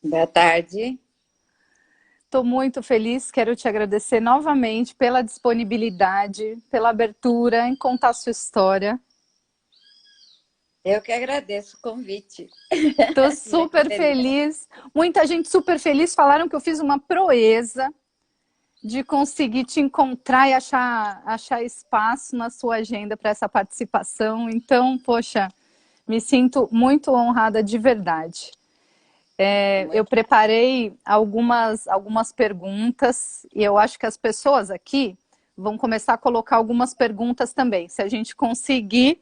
Boa tarde. Estou muito feliz, quero te agradecer novamente pela disponibilidade, pela abertura em contar a sua história. Eu que agradeço o convite. Estou Muito super feliz. feliz, muita gente super feliz, falaram que eu fiz uma proeza de conseguir te encontrar e achar espaço na sua agenda para essa participação. Então, poxa, me sinto muito honrada de verdade. Eu Muito preparei algumas perguntas e eu acho que as pessoas aqui vão começar a colocar algumas perguntas também. Se a gente conseguir,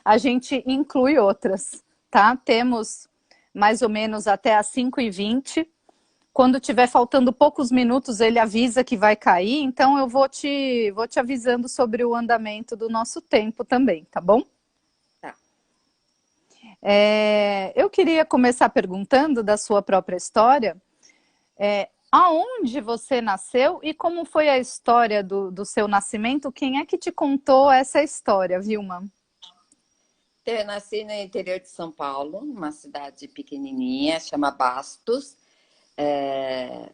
a gente inclui outras, tá? Temos mais ou menos até às 5h20. Quando tiver faltando poucos minutos, ele avisa que vai cair, então eu vou te avisando sobre o andamento do nosso tempo também, tá bom? tá. Eu queria começar perguntando da sua própria história. Aonde você nasceu e como foi a história do seu nascimento? Quem é que te contou essa história, Vilma? Então, eu nasci no interior de São Paulo, numa cidade pequenininha, chama Bastos. É,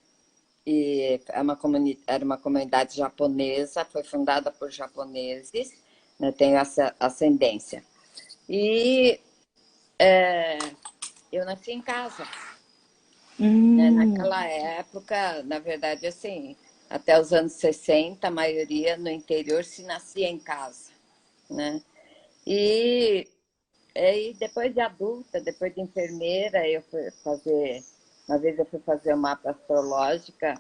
era uma comunidade japonesa, foi fundada por japoneses, né, tenho essa ascendência. E eu nasci em casa, né? Hum, Naquela época, na verdade, assim, até os anos 60, a maioria no interior se nascia em casa, né? E depois de adulta, depois de enfermeira, uma vez eu fui fazer uma mapa astrológica,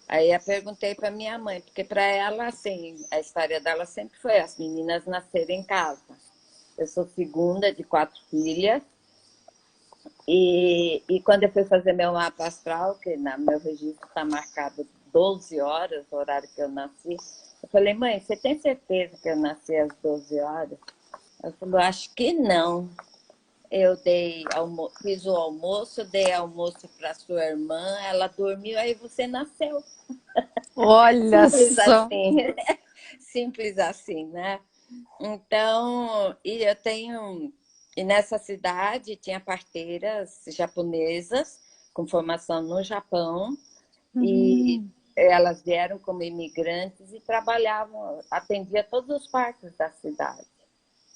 aí eu perguntei para minha mãe, porque para ela, assim, a história dela sempre foi as meninas nascerem em casa. Eu sou segunda de 4 filhas, e quando eu fui fazer meu mapa astral, que no meu registro está marcado 12 horas, o horário que eu nasci, eu falei, mãe, você tem certeza que eu nasci às 12 horas? Ela falou, acho que não. Fiz o almoço, dei almoço para sua irmã, ela dormiu, aí você nasceu. olha Simples só. assim, simples assim, né? Então, e nessa cidade tinha parteiras japonesas com formação no Japão e Hum, elas vieram como imigrantes e trabalhavam, atendia todos os partos da cidade,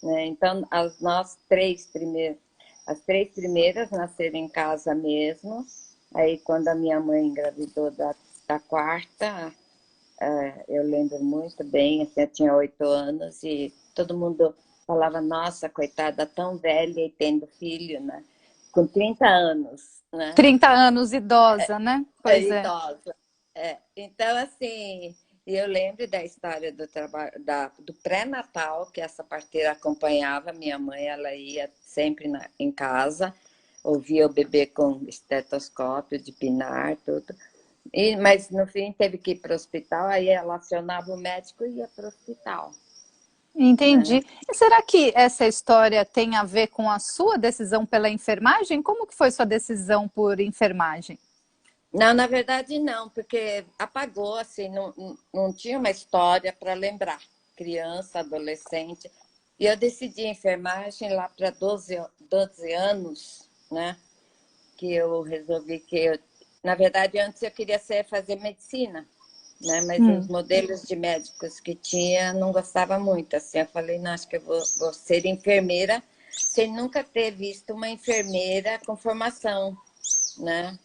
né? Então, as três primeiras nasceram em casa mesmo. Aí, quando a minha mãe engravidou da quarta, eu lembro muito bem, assim, eu tinha 8 anos e todo mundo falava, nossa, coitada, tão velha e tendo filho, né? Com 30 anos, né? 30 anos, idosa, né? É Pois é. idosa. Então, assim, eu lembro da história do trabalho, do pré-natal, que essa parteira acompanhava minha mãe, ela ia sempre em casa, ouvia o bebê com estetoscópio, de pinar, tudo. Mas no fim teve que ir para o hospital, aí ela acionava o médico e ia para o hospital, né? Entendi. E será que essa história tem a ver com a sua decisão pela enfermagem? Como que foi sua decisão por enfermagem? Não, na verdade não, porque apagou, assim, não tinha uma história para lembrar. Criança, adolescente. E eu decidi enfermagem lá para 12 anos, né? Que eu resolvi na verdade, antes eu queria fazer medicina, né? Mas os Hum. modelos de médicos que tinha não gostava muito. Assim, eu falei, não, acho que eu vou ser enfermeira sem nunca ter visto uma enfermeira com formação, né?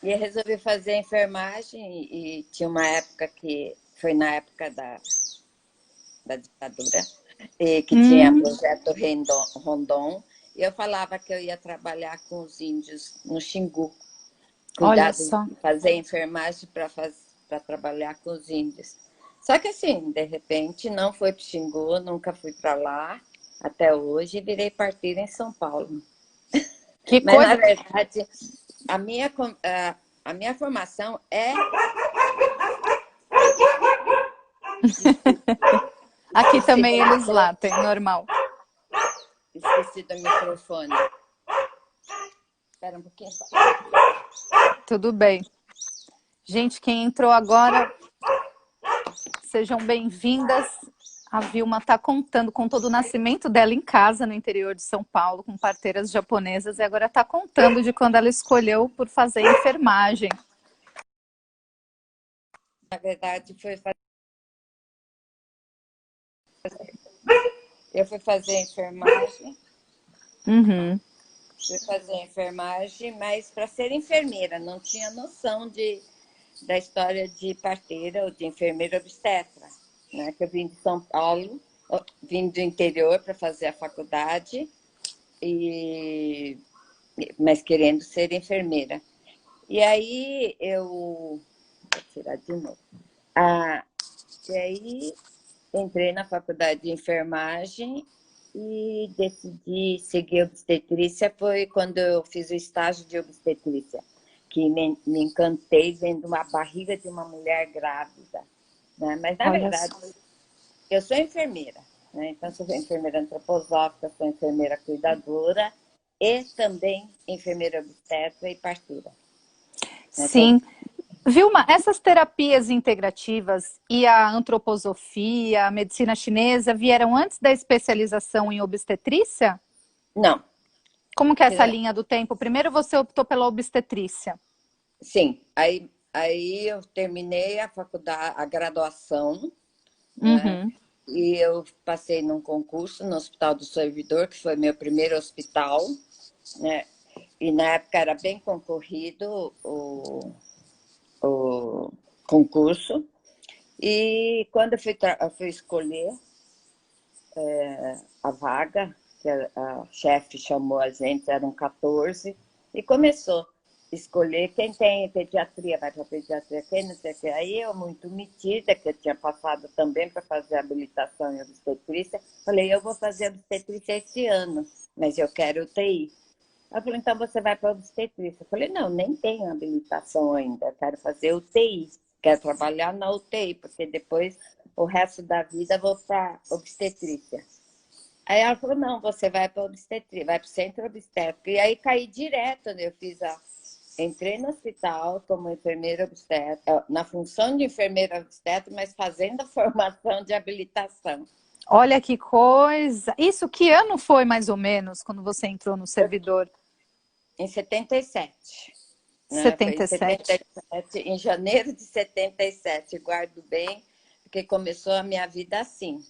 E eu resolvi fazer enfermagem e tinha uma época que foi na época da ditadura, e que tinha Hum, projeto Rondon, e eu falava que eu ia trabalhar com os índios no Xingu, olha cuidado, só. fazer enfermagem para trabalhar com os índios. Só que assim, de repente, não foi para o Xingu, nunca fui para lá até hoje e virei parteira em São Paulo. Que Mas, na coisa. verdade, a minha, a minha formação é. Desculpa, Aqui esqueci também do eles microfone. latem, normal. Esqueci do microfone. Espera um pouquinho só. Tudo bem. Gente, quem entrou agora, sejam bem-vindas A Vilma está contando, contou do nascimento dela em casa, no interior de São Paulo, com parteiras japonesas, e agora está contando de quando ela escolheu por fazer enfermagem. Na verdade, eu fui fazer enfermagem, Uhum. mas para ser enfermeira, não tinha noção da história de parteira ou de enfermeira obstetra, né? Que eu vim de São Paulo, vim do interior para fazer a faculdade, mas querendo ser enfermeira. E aí vou tirar de novo. E aí entrei na faculdade de enfermagem e decidi seguir obstetrícia. Foi quando eu fiz o estágio de obstetrícia, que me encantei vendo uma barriga de uma mulher grávida. Né? Mas, na Olha verdade, só. eu sou enfermeira. Né? Então, sou enfermeira antroposófica, sou enfermeira cuidadora e também enfermeira obstetra e parteira. Então, Sim. Vilma, essas terapias integrativas e a antroposofia, a medicina chinesa, vieram antes da especialização em obstetrícia? não. Como que é essa linha do tempo? Primeiro você optou pela obstetrícia. Sim, aí eu terminei a faculdade, a graduação, né? Uhum. E eu passei num concurso no Hospital do Servidor, que foi meu primeiro hospital, né? E na época era bem concorrido o concurso. E quando eu fui escolher a vaga, que a chefe chamou a gente, eram 14, e começou a escolher quem tem pediatria, vai para pediatria, quem não sei o que. Aí eu, muito metida, que eu tinha passado também para fazer habilitação em obstetrícia, falei, eu vou fazer obstetrícia esse ano, mas eu quero UTI. Ela falou, então você vai para obstetrícia. Eu falei, não, nem tenho habilitação ainda, eu quero fazer UTI, quero trabalhar na UTI, porque depois, o resto da vida, eu vou para obstetrícia. Aí ela falou, não, você vai para obstetria, vai para o centro obstétrico. E aí caí direto, né? Entrei no hospital como enfermeira obstetra, na função de enfermeira obstetra, mas fazendo a formação de habilitação. Olha que coisa! Isso que ano foi mais ou menos quando você entrou no servidor? Em 77. Né? Foi em 77. 77, em janeiro de 77, guardo bem, porque começou a minha vida assim.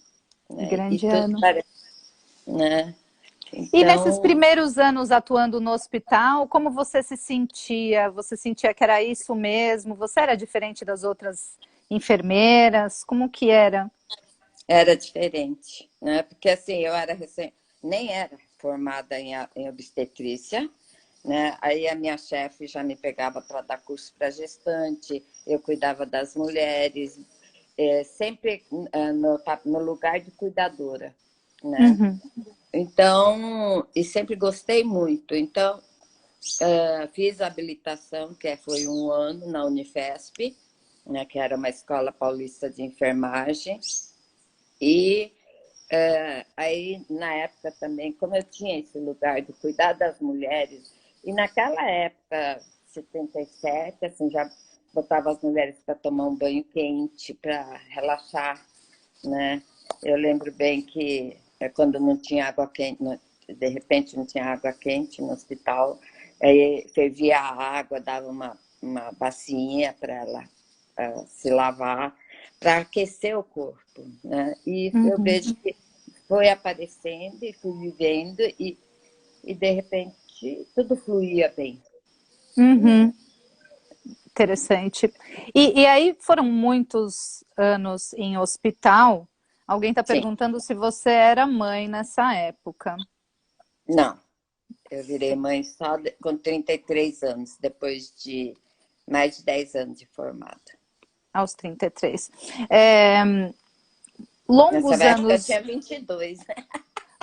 Né? E Grande tudo ano. parece. Né? E nesses Então, primeiros anos atuando no hospital, como você se sentia? Você sentia que era isso mesmo? Você era diferente das outras enfermeiras? Como que era? era diferente, né? Porque assim, nem era formada em obstetrícia, né? Aí a minha chefe já me pegava para dar curso para gestante, eu cuidava das mulheres, sempre no lugar de cuidadora, né? Uhum. Então, e sempre gostei muito. Então, fiz a habilitação, foi um ano na Unifesp, né, que era uma escola paulista de enfermagem. E aí, na época também, como eu tinha esse lugar de cuidar das mulheres, e naquela época, 77, assim, já botava as mulheres para tomar um banho quente, para relaxar, né? Eu lembro bem que quando não tinha água quente, de repente não tinha água quente no hospital, aí fervia a água, dava uma bacinha para ela se lavar, para aquecer o corpo, né? E eu Uhum. vejo que foi aparecendo e fui vivendo e de repente tudo fluía bem. Né? Uhum. Interessante. E aí foram muitos anos em hospital. Alguém está Sim, perguntando se você era mãe nessa época. não. Eu virei mãe só com 33 anos, depois de mais de 10 anos de formada. Aos 33. É, Nessa longos época eu anos. tinha 22.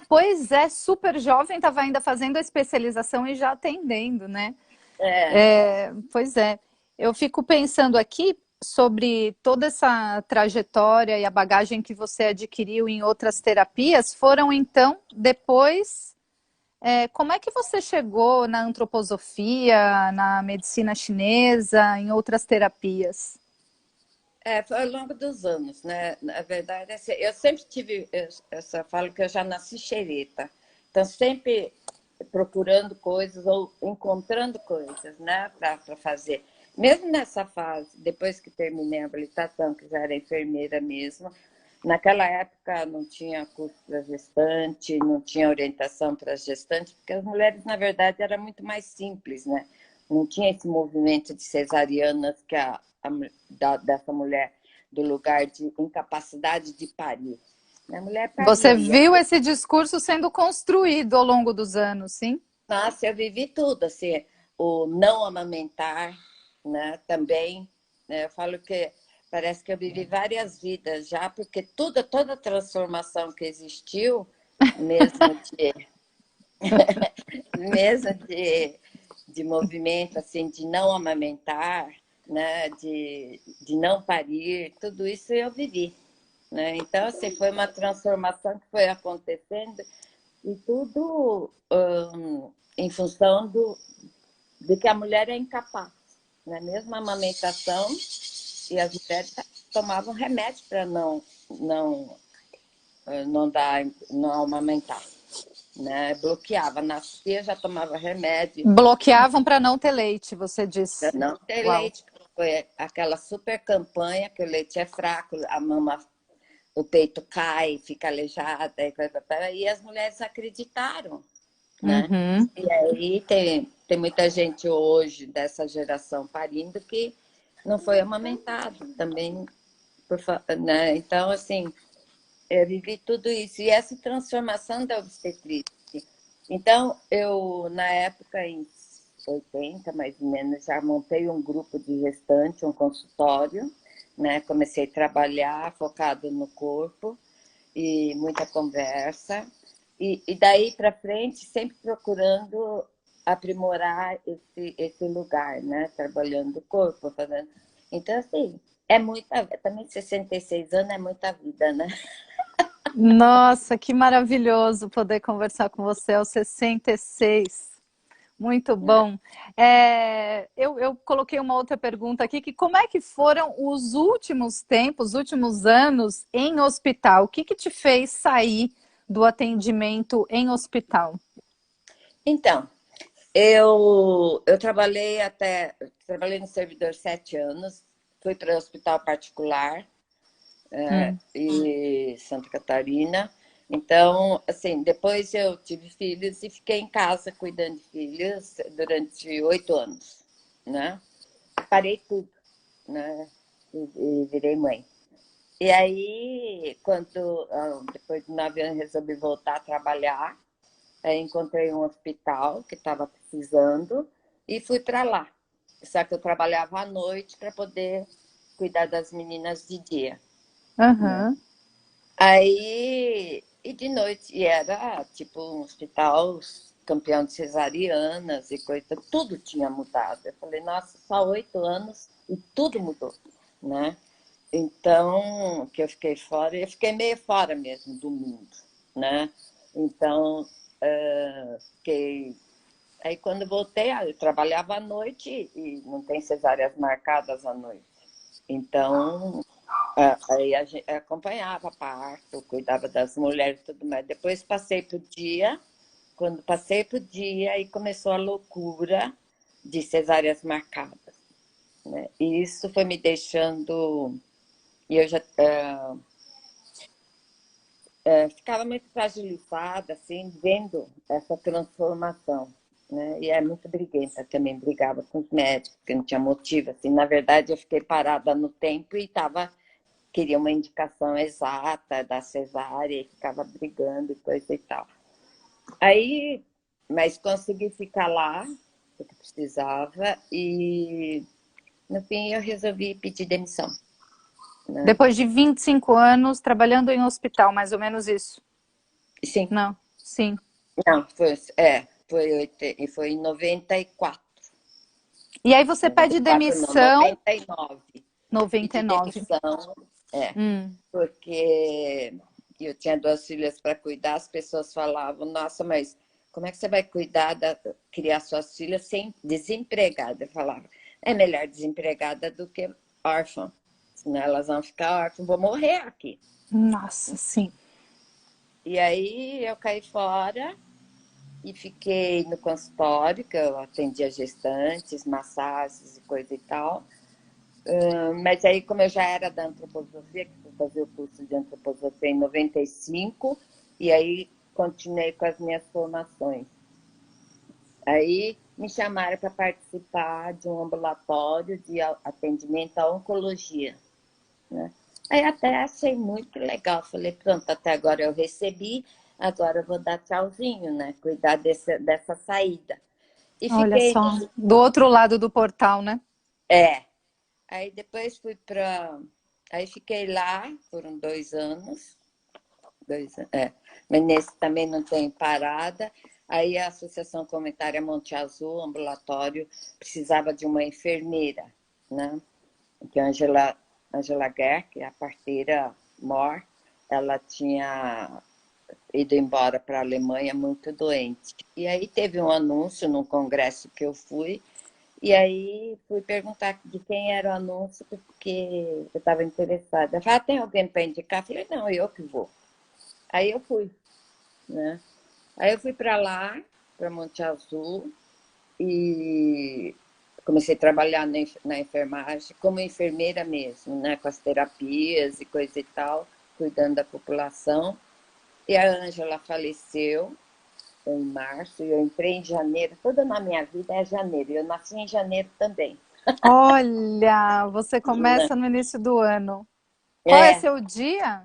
Pois é, super jovem, estava ainda fazendo a especialização e já atendendo, né? É, Pois é. Eu fico pensando aqui sobre toda essa trajetória e a bagagem que você adquiriu em outras terapias. Foram então depois. Como é que você chegou na antroposofia, na medicina chinesa, em outras terapias? Foi ao longo dos anos, né? Na verdade, assim, eu sempre tive, eu só falo que eu já nasci xereta, então sempre procurando coisas ou encontrando coisas, né, para fazer. Mesmo nessa fase, depois que terminei a habilitação, que já era enfermeira mesmo, naquela época não tinha curso para gestante, não tinha orientação para gestante, porque as mulheres, na verdade, era muito mais simples, né? Não tinha esse movimento de cesarianas que dessa mulher do lugar de incapacidade de parir. A mulher Você paria. viu esse discurso sendo construído ao longo dos anos, sim? Nossa, eu vivi tudo, assim, o não amamentar, né, também, né, eu falo que parece que eu vivi várias vidas já, porque toda a transformação que existiu, mesmo de, mesmo de movimento, assim, de não amamentar, né, de não parir, tudo isso eu vivi, né, então, assim, foi uma transformação que foi acontecendo e tudo em função de que a mulher é incapaz, né? Mesmo a amamentação, e as mulheres tomavam remédio para não amamentar, né? Bloqueava, nascia, já tomava remédio Bloqueavam para não ter leite, você para disse. não ter Uau. leite. Foi aquela super campanha que o leite é fraco, a mama, o peito cai, fica aleijada, e as mulheres acreditaram, né? Uhum. E aí tem muita gente hoje dessa geração parindo que não foi amamentado também, né? Então, assim, eu vivi tudo isso. E essa transformação da obstetrícia. Então, eu, na época, em 80, mais ou menos, já montei um grupo de gestante, um consultório, né? Comecei a trabalhar focado no corpo e muita conversa. E daí para frente, sempre procurando aprimorar esse lugar, né? Trabalhando o corpo, fazendo. Então, assim, é muita. Também 66 anos é muita vida, né? Nossa, que maravilhoso poder conversar com você aos 66. Muito bom. Eu coloquei uma outra pergunta aqui, que como é que foram os últimos tempos, os últimos anos em hospital? O que que te fez sair do atendimento em hospital? Então, eu trabalhei no servidor 7 anos, fui para o hospital particular, Hum. e Santa Catarina. Então, assim, depois eu tive filhos e fiquei em casa cuidando de filhos durante 8 anos, né? Parei tudo, né? E virei mãe. E aí, depois de 9 anos, resolvi voltar a trabalhar. Aí encontrei um hospital que estava precisando e fui para lá. Só que eu trabalhava à noite para poder cuidar das meninas de dia, né? Aham. Aí, e de noite, e era tipo um hospital campeão de cesarianas e coisa, tudo tinha mudado. Eu falei, nossa, só 8 anos e tudo mudou, né? Então, que eu fiquei fora, eu fiquei meio fora mesmo do mundo, né? Então, fiquei. Aí, quando voltei, eu trabalhava à noite e não tem cesáreas marcadas à noite. Então, aí a gente acompanhava parto, cuidava das mulheres e tudo mais. Depois passei para o dia. Quando passei para o dia, aí começou a loucura de cesáreas marcadas, né? E isso foi me deixando. E eu já ficava muito fragilizada, assim, vendo essa transformação. Né? E é muito briguenta também, brigava com os médicos, porque não tinha motivo. Assim, na verdade, eu fiquei parada no tempo e queria uma indicação exata da cesárea e ficava brigando e coisa e tal. Aí, mas consegui ficar lá, porque precisava, e no fim eu resolvi pedir demissão. Né? Depois de 25 anos trabalhando em hospital, mais ou menos isso. Sim, Não, sim. não, foi em 94. E aí você pede 94 não, demissão, 99. Pedi 99. demissão, Hum. porque eu tinha 2 filhas para cuidar, as pessoas falavam, nossa, mas como é que você vai criar suas filhas sem desempregada? Eu falava, é melhor desempregada do que órfã, senão elas vão ficar órfãs, vou morrer aqui. Nossa, sim. E aí eu caí fora e fiquei no consultório, que eu atendia gestantes, massagens e coisa e tal. Mas aí, como eu já era da antroposofia, que fui fazer o curso de antroposofia em 95, e aí continuei com as minhas formações. Aí me chamaram para participar de um ambulatório de atendimento à oncologia, né? Aí até achei muito legal. Falei, pronto, até agora eu recebi, agora eu vou dar tchauzinho, né? Cuidar dessa saída. E Olha fiquei. só, do outro lado do portal, né? É. Aí depois fui para. Aí fiquei lá por 2 anos. Mas nesse também não tem parada. Aí a Associação Comunitária Monte Azul, ambulatório, precisava de uma enfermeira, né? Que a Angela Guerra, que é a parteira mor, ela tinha ido embora para a Alemanha muito doente. E aí teve um anúncio num congresso que eu fui, e aí fui perguntar de quem era o anúncio, porque eu estava interessada. Eu falei, tem alguém para indicar? Eu falei, não, eu que vou. Aí eu fui, né? Aí eu fui para lá, para Monte Azul, e comecei a trabalhar na enfermagem, como enfermeira mesmo, né? Com as terapias e coisa e tal, cuidando da população. E a Ângela faleceu em março, e eu entrei em janeiro. Toda na minha vida é janeiro, eu nasci em janeiro também. Olha, você começa no início do ano. Qual é É, seu dia?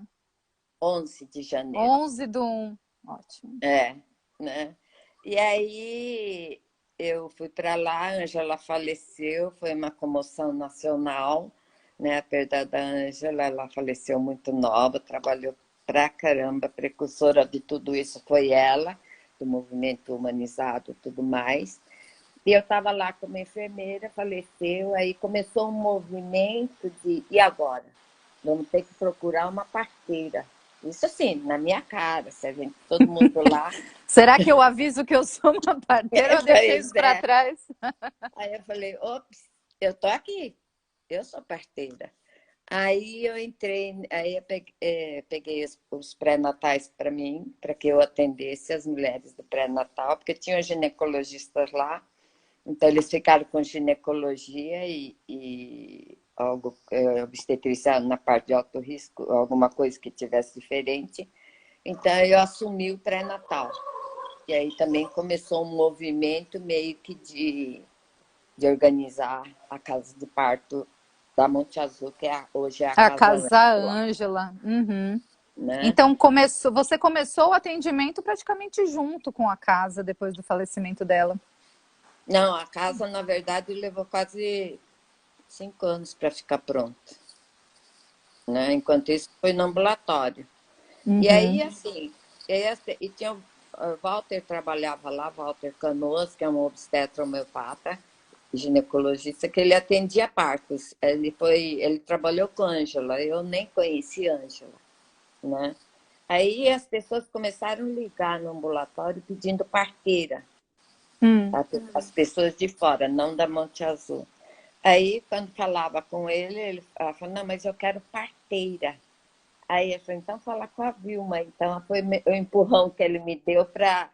11 de janeiro. 11/1. Ótimo. É, né? E aí eu fui para lá, a Ângela faleceu, foi uma comoção nacional, né? A perda da Ângela, ela faleceu muito nova, trabalhou pra caramba, precursora de tudo isso foi ela, do movimento humanizado e tudo mais. E eu estava lá como enfermeira, faleceu, aí começou um movimento de, e agora? Vamos ter que procurar uma parteira. Isso assim, na minha cara, se a gente, todo mundo lá. Será que eu aviso que eu sou uma parteira ou eu deixei Pois isso para é. trás? Aí eu falei, ops, eu tô aqui, eu sou parteira. Aí eu entrei, aí eu peguei os pré-natais para mim, para que eu atendesse as mulheres do pré-natal, porque tinham ginecologistas lá. Então, eles ficaram com ginecologia e algo obstetrícia na parte de alto risco, alguma coisa que tivesse diferente. Então, eu assumi o pré-natal. E aí também começou um movimento meio que de organizar a casa de parto da Monte Azul, que hoje é a A Casa Casa Ângela, Ângela. Uhum. né? Então você começou o atendimento praticamente junto com a casa depois do falecimento dela. Não, a casa, na verdade, levou quase 5 anos para ficar pronta, né? Enquanto isso, foi no ambulatório. E aí, Uhum. assim, e tinha o Walter trabalhava lá, Walter Canoas, que é um obstetra homeopata, ginecologista, que ele atendia partos. Ele trabalhou com a Ângela, eu nem conheci a Ângela, né? Aí as pessoas começaram a ligar no ambulatório pedindo parteira, Hum. as pessoas de fora, não da Monte Azul. Aí, quando falava com ela falou, não, mas eu quero parteira. Aí eu falei, então fala com a Vilma. Então foi o empurrão que ele me deu para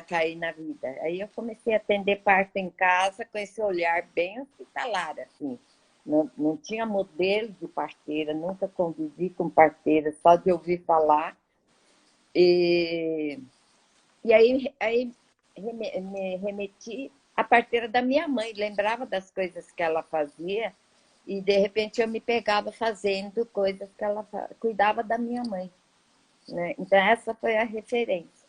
cair na vida. Aí eu comecei a atender parto em casa com esse olhar bem hospitalar, assim. Não tinha modelo de parteira, nunca convivi com parteira, só de ouvir falar. E, e aí me remeti à parteira da minha mãe, lembrava das coisas que ela fazia e de repente eu me pegava fazendo coisas que ela cuidava da minha mãe, né? Então essa foi a referência,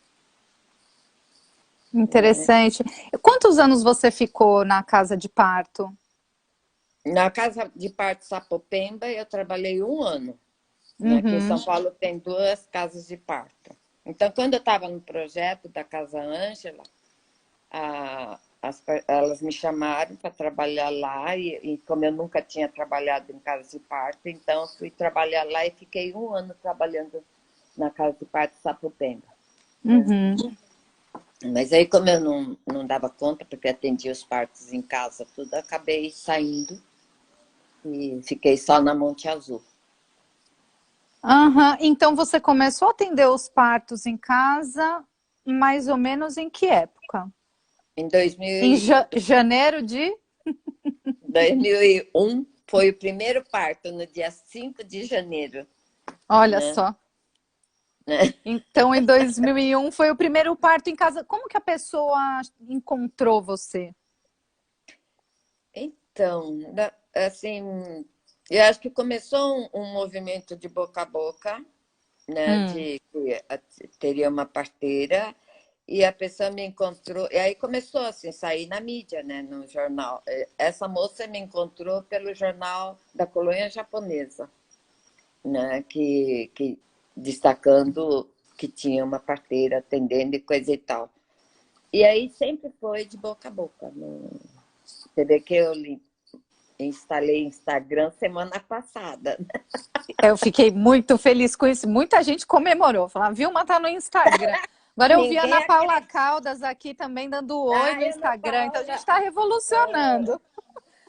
né? Interessante. Quantos anos você ficou na casa de parto? Na casa de parto Sapopemba eu trabalhei 1 ano, né? Aqui em Uhum. São Paulo tem 2 casas de parto. Então quando eu estava no projeto da Casa Ângela, elas me chamaram para trabalhar lá e como eu nunca tinha trabalhado em casa de parto, então fui trabalhar lá e fiquei 1 ano trabalhando na casa de parto Sapopemba, né? Uhum. Mas aí como eu não dava conta, porque atendia os partos em casa, tudo, acabei saindo e fiquei só na Monte Azul. Aham. Então você começou a atender os partos em casa, mais ou menos em que época? Em Em 2000, janeiro de... 2001 foi o primeiro parto, no dia 5 de janeiro, Olha né? só. Então, em 2001 foi o primeiro parto em casa. Como que a pessoa encontrou você? Então, assim, eu acho que começou um movimento de boca a boca, né, Hum. de que teria uma parteira, e a pessoa me encontrou, e aí começou assim, sair na mídia, né, no jornal. Essa moça me encontrou pelo jornal da colônia japonesa, né, que destacando que tinha uma parteira atendendo e coisa e tal. E aí sempre foi de boca a boca. Você vê que eu instalei Instagram semana passada. Eu fiquei muito feliz com isso. Muita gente comemorou. Falava, Vilma tá no Instagram. Agora eu vi a Ninguém Ana Paula acredita. Caldas aqui também dando oi no Ai, Ana Instagram. Então a gente Paula. está revolucionando.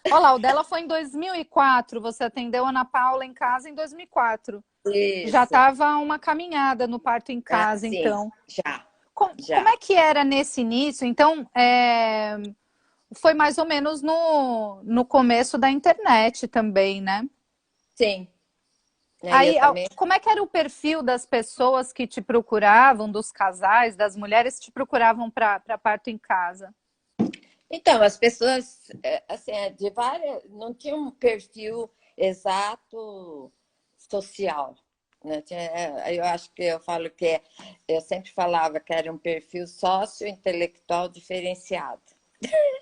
Olha lá, o dela foi em 2004. Você atendeu a Ana Paula em casa em 2004. Já Isso. estava uma caminhada no parto em Ah, casa, sim, então. já, Como já. é que era nesse início? Então, foi mais ou menos no começo da internet também, né? Sim. Aí eu Aí, também. como é que era o perfil das pessoas que te procuravam, dos casais, das mulheres que te procuravam para parto em casa? Então, as pessoas, assim, de várias, não tinha um perfil exato social, né? Eu acho que eu falo eu sempre falava que era um perfil sociointelectual diferenciado,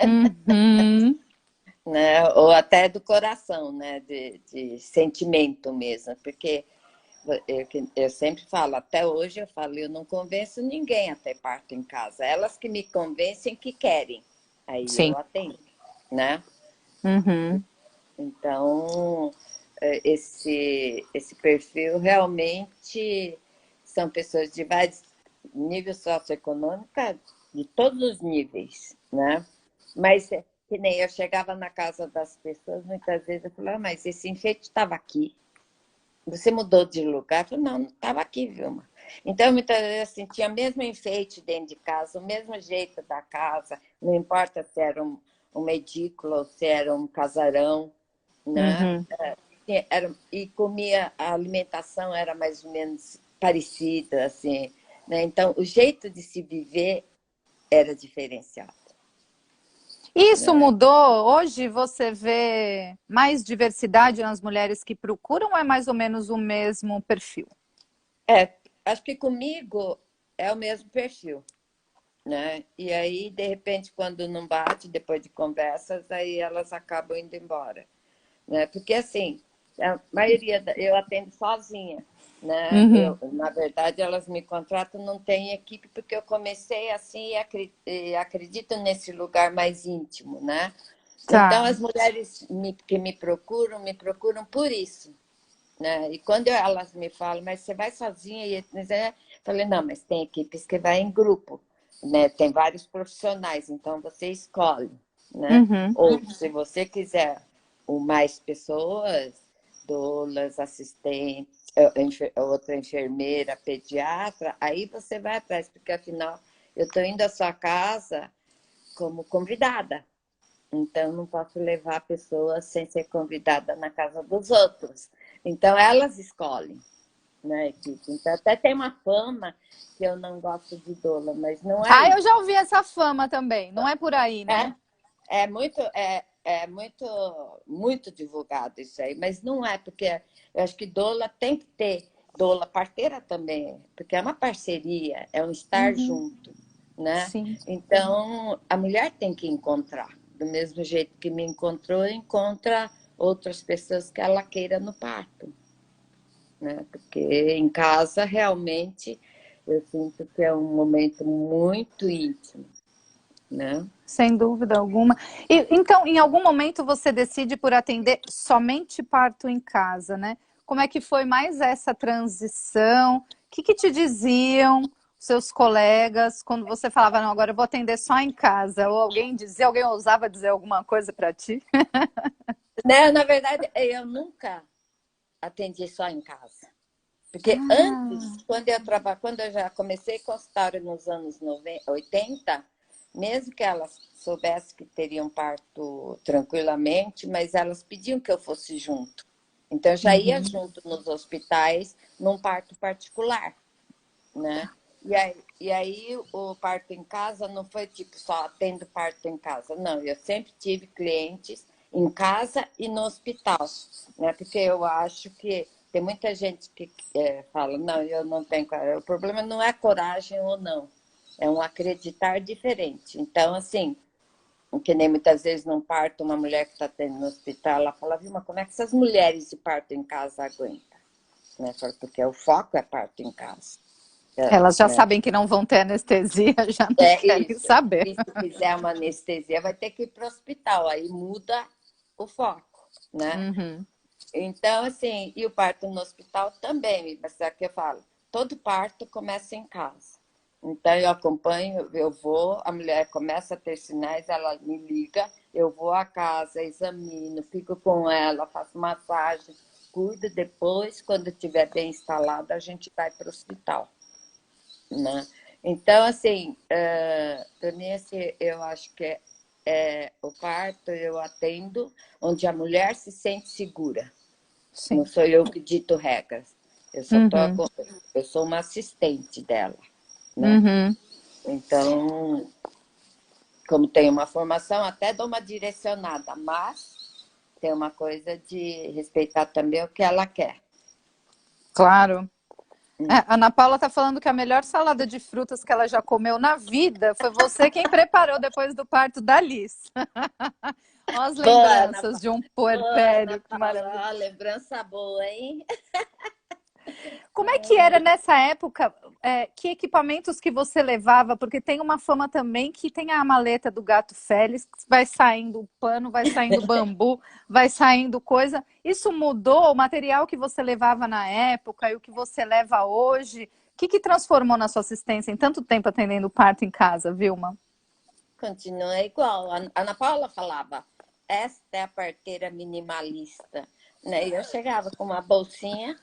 Uhum. né? Ou até do coração, né? De sentimento mesmo, porque eu sempre falo, até hoje eu falo, eu não convenço ninguém a ter parto em casa, elas que me convencem que querem, aí eu Sim. atendo, né? Uhum. Então, esse perfil realmente são pessoas de vários níveis socioeconômicos, de todos os níveis, né? Mas que nem eu chegava na casa das pessoas, muitas vezes eu falava, mas esse enfeite estava aqui. Você mudou de lugar? Eu falei, não, não estava aqui, Vilma. Então, muitas vezes, assim, tinha o mesmo enfeite dentro de casa, o mesmo jeito da casa, não importa se era uma edícula ou se era um casarão, né? Uhum. E comia, a alimentação era mais ou menos parecida, assim, né? Então, o jeito de se viver era diferenciado, Isso né? mudou? Hoje você vê mais diversidade nas mulheres que procuram ou é mais ou menos o mesmo perfil? Acho que comigo é o mesmo perfil, né? E aí, de repente, quando não bate, depois de conversas, aí elas acabam indo embora, né? Porque assim, a maioria eu atendo sozinha, né? Uhum. Na verdade, elas me contratam, não tem equipe, porque eu comecei assim e acredito nesse lugar mais íntimo, né? Então, Tá. as mulheres que me procuram por isso, né? E quando elas me falam, mas você vai sozinha? E eu falei, não, mas tem equipes que vai em grupo, né? Tem vários profissionais, então você escolhe, né? Uhum. Ou se você quiser mais pessoas, doulas, assistentes, outra enfermeira, pediatra, aí você vai atrás, porque afinal eu estou indo à sua casa como convidada. Então, não posso levar pessoas sem ser convidada na casa dos outros. Então, elas escolhem, né, equipe? Então, até tem uma fama que eu não gosto de doula, mas não é Ah, eu isso. já ouvi essa fama também. Não é por aí, né? Muito divulgado isso aí, mas não é, porque eu acho que doula tem que ter, doula parteira também, porque é uma parceria, é um estar Uhum. junto, né? Sim. Então, a mulher tem que encontrar, do mesmo jeito que me encontrou, encontra outras pessoas que ela queira no parto, né? Porque em casa, realmente, eu sinto que é um momento muito íntimo, né? Sem dúvida alguma. E, então, em algum momento você decide por atender somente parto em casa, né? Como é que foi mais essa transição? O que te diziam seus colegas quando você falava, não, agora eu vou atender só em casa? Ou alguém dizia, alguém ousava dizer alguma coisa para ti? Né? Na verdade, eu nunca atendi só em casa. Porque Ah, antes, quando eu já comecei consultório nos anos 90, 80, mesmo que elas soubessem que teriam parto tranquilamente, mas elas pediam que eu fosse junto. Então, eu já ia uhum. junto nos hospitais num parto particular, né? E aí o parto em casa não foi tipo só atendo parto em casa, não. Eu sempre tive clientes em casa e no hospital, né? Porque eu acho que tem muita gente que fala, não, eu não tenho coragem. O problema não é coragem ou não, é um acreditar diferente. Então, assim, que nem muitas vezes num parto, uma mulher que está tendo no hospital, ela fala, Vilma, como é que essas mulheres de parto em casa aguentam? Né? Porque o foco é parto em casa. Elas já Né? sabem que não vão ter anestesia, já não É querem isso. saber. E se fizer uma anestesia, vai ter que ir para o hospital, aí muda o foco, né? Uhum. Então, assim, e o parto no hospital também, mas é que eu falo, todo parto começa em casa. Então, eu acompanho, eu vou, a mulher começa a ter sinais, ela me liga, eu vou à casa, examino, fico com ela, faço massagem, cuido depois, quando estiver bem instalada, a gente vai para o hospital, né? Então, assim, para mim, assim, eu acho que o parto eu atendo onde a mulher se sente segura. Não Sim. sou eu que dito regras. Uhum. Eu sou uma assistente dela, né? Uhum. Então, como tenho uma formação, até dou uma direcionada, mas tem uma coisa de respeitar também o que ela quer. Claro. É, a Ana Paula está falando que a melhor salada de frutas que ela já comeu na vida foi você quem preparou depois do parto da Liz. Olha as Boa, Ana, lembranças de um boa, Ana puerpério, que maravilha. Paula. Ó, lembrança boa, hein? Como é que era nessa época? Que equipamentos que você levava? Porque tem uma fama também que tem a maleta do gato Félix, que vai saindo pano, vai saindo bambu, vai saindo coisa. Isso mudou o material que você levava na época e o que você leva hoje? O que transformou na sua assistência em tanto tempo atendendo parto em casa, Vilma? Continua igual. A Ana Paula falava, esta é a parteira minimalista. Né? E eu chegava com uma bolsinha,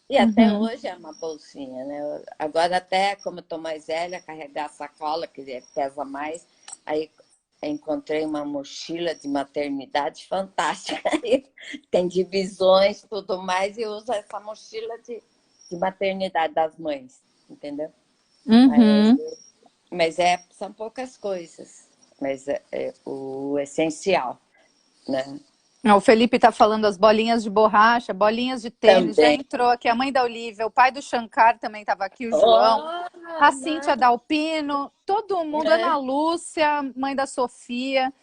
e até Uhum. hoje é uma bolsinha, né? Agora até, como eu estou mais velha, carregar sacola, que pesa mais, aí encontrei uma mochila de maternidade fantástica. Tem divisões, tudo mais, e uso essa mochila de maternidade das mães, entendeu? Aí, Uhum. mas são poucas coisas, mas é o essencial, né? O Felipe está falando as bolinhas de borracha, bolinhas de tênis, já Também. entrou aqui a mãe da Olivia, o pai do Shankar também estava aqui, o João, Oh, a Cíntia mano, Dalpino, todo mundo, Ana né? Lúcia, mãe da Sofia,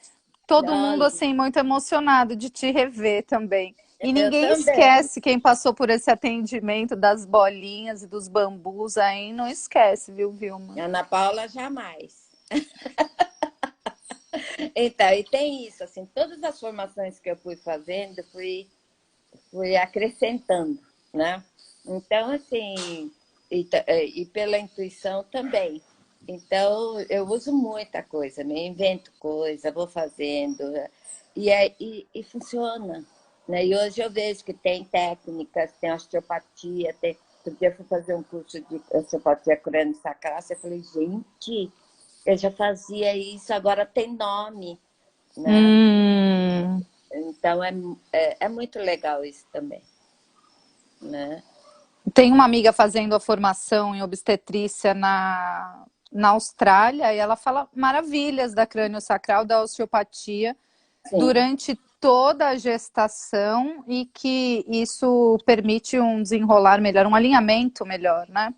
todo mundo Olha, assim muito emocionado de te rever também. E eu ninguém também. esquece quem passou por esse atendimento das bolinhas e dos bambus aí, não esquece, viu, Vilma? Ana Paula, jamais. Então, e tem isso, assim, todas as formações que eu fui fazendo, fui acrescentando, né? Então, assim, e pela intuição também. Então, eu uso muita coisa, me invento coisa, vou fazendo, e funciona. Né? E hoje eu vejo que tem técnicas, tem osteopatia, tem. Outro dia eu fui fazer um curso de osteopatia crânio-sacral, eu falei, gente, eu já fazia isso, agora tem nome, né? Hum. Então é muito legal isso também, né? Tem uma amiga fazendo a formação em obstetrícia na Austrália e ela fala maravilhas da crânio-sacral, da osteopatia Sim, durante toda a gestação e que isso permite um desenrolar melhor, um alinhamento melhor, né?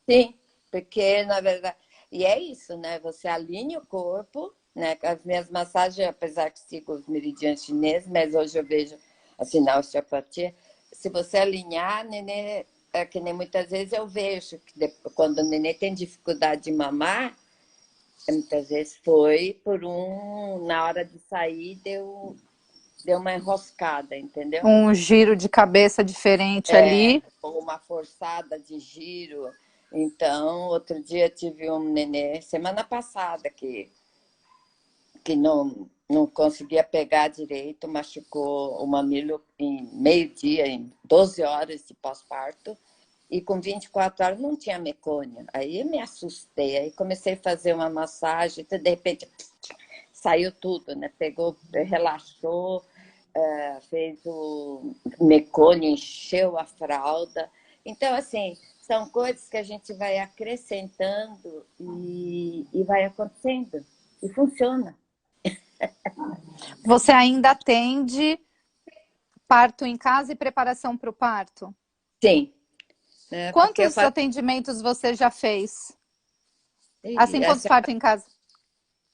sim, porque na verdade. E é isso, né? Você alinha o corpo, né? As minhas massagens, apesar que sigo os meridianos chineses, mas hoje eu vejo assim na osteopatia, se você alinhar, nenê, é que nem muitas vezes eu vejo que quando o nenê tem dificuldade de mamar, muitas vezes foi na hora de sair, deu uma enroscada, entendeu? Um giro de cabeça diferente É, ali. ou uma forçada de giro. Então, outro dia tive um nenê, semana passada, que não conseguia pegar direito, machucou o mamilo em meio-dia, em 12 horas de pós-parto, e com 24 horas não tinha mecônio. Aí eu me assustei, aí comecei a fazer uma massagem, de repente saiu tudo, né? Pegou, relaxou, fez o mecônio, encheu a fralda. Então, assim, são coisas que a gente vai acrescentando e vai acontecendo, e funciona. Você ainda atende parto em casa e preparação para o parto? Sim, né? Porque eu Quantos faço. atendimentos você já fez? E Assim, quantos essa, partos em casa?